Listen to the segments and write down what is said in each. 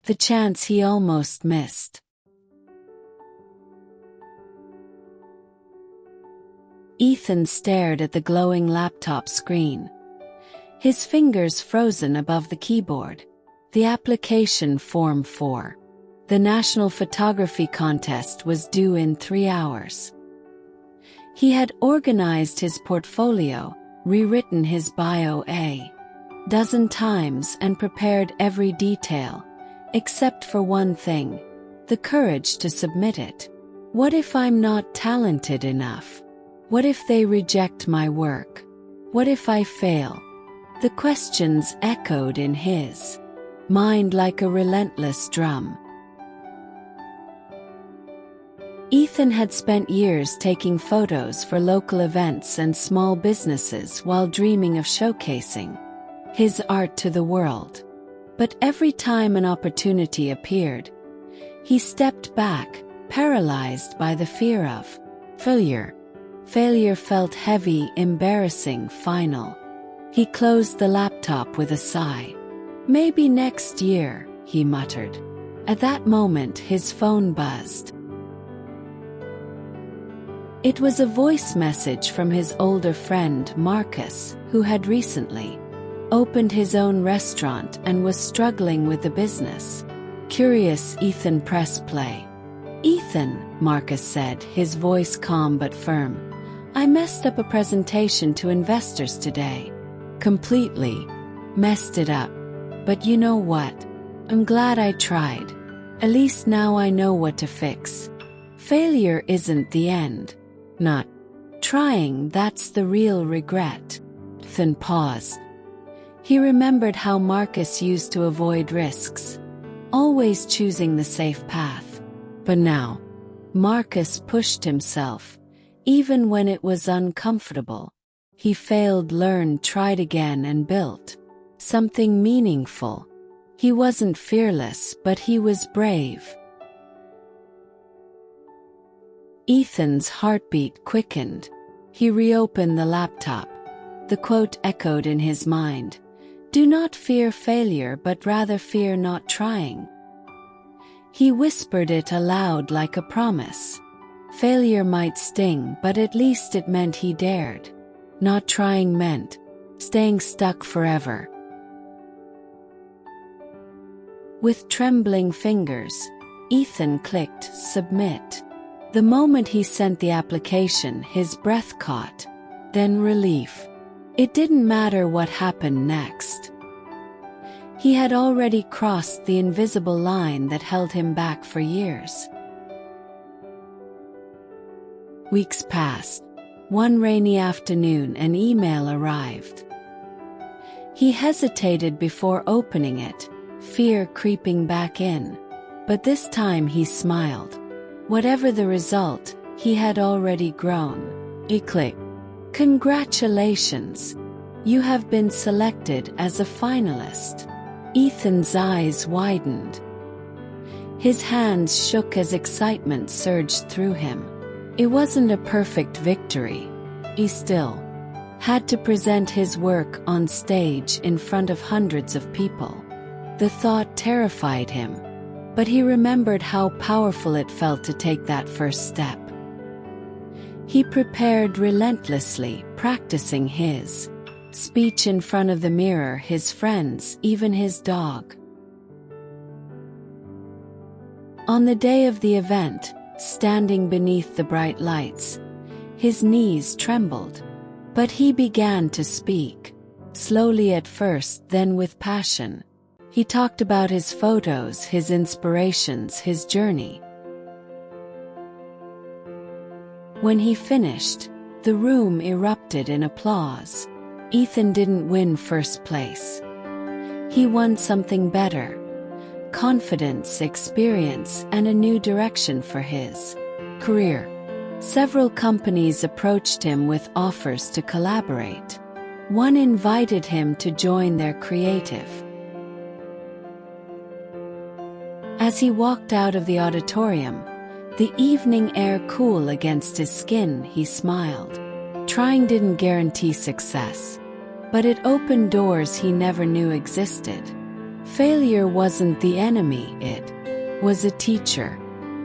the chance he almost missed. Ethan stared at the glowing laptop screen, his fingers frozen above the keyboard. The application form for the National Photography Contest was due in 3 hours. He had organized his portfolio, rewritten his bio a dozen times and prepared every detail, except for one thing: the courage to submit it. What if I'm not talented enough? What if they reject my work? What if I fail? The questions echoed in his mind like a relentless drum. Ethan had spent years taking photos for local events and small businesses while dreaming of showcasing his art to the world. But every time an opportunity appeared, he stepped back, paralyzed by the fear of failure. Failure felt heavy, embarrassing, final. He closed the laptop with a sigh. Maybe next year, he muttered. At that moment, his phone buzzed. It was a voice message from his older friend Marcus, who had recently opened his own restaurant and was struggling with the business. Curious, Ethan pressed play. "Ethan," Marcus said, his voice calm but firm, "I messed up a presentation to investors today. Completely messed it up. But you know what? I'm glad I tried. At least now I know what to fix. Failure isn't the end. Not trying, that's the real regret." Ethan paused. He remembered how Marcus used to avoid risks, always choosing the safe path. But now, Marcus pushed himself, even when it was uncomfortable. He failed, learned, tried again, and built something meaningful. He wasn't fearless, but he was brave. Ethan's heartbeat quickened. He reopened the laptop. The quote echoed in his mind: "Do not fear failure, but rather fear not trying." He whispered it aloud like a promise. Failure might sting, but at least it meant he dared. Not trying meant staying stuck forever. With trembling fingers, Ethan clicked submit. The moment he sent the application, his breath caught, then relief. It didn't matter what happened next. He had already crossed the invisible line that held him back for years. Weeks passed. One rainy afternoon, an email arrived. He hesitated before opening it, fear creeping back in. But this time he smiled. Whatever the result, he had already grown. He clicked. "Congratulations! You have been selected as a finalist." Ethan's eyes widened. His hands shook as excitement surged through him. It wasn't a perfect victory. He still had to present his work on stage in front of hundreds of people. The thought terrified him, but he remembered how powerful it felt to take that first step. He prepared relentlessly, practicing his speech in front of the mirror, his friends, even his dog. On the day of the event, standing beneath the bright lights, his knees trembled. But he began to speak, slowly at first, then with passion. He talked about his photos, his inspirations, his journey. When he finished, the room erupted in applause. Ethan didn't win first place. He won something better: confidence, experience, and a new direction for his career. Several companies approached him with offers to collaborate. One invited him to join their creative. As he walked out of the auditorium, the evening air cool against his skin, he smiled. Trying didn't guarantee success, but it opened doors he never knew existed. Failure wasn't the enemy, it was a teacher.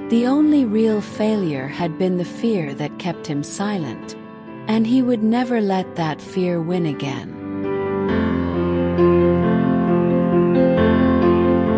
The only real failure had been the fear that kept him silent, and he would never let that fear win again.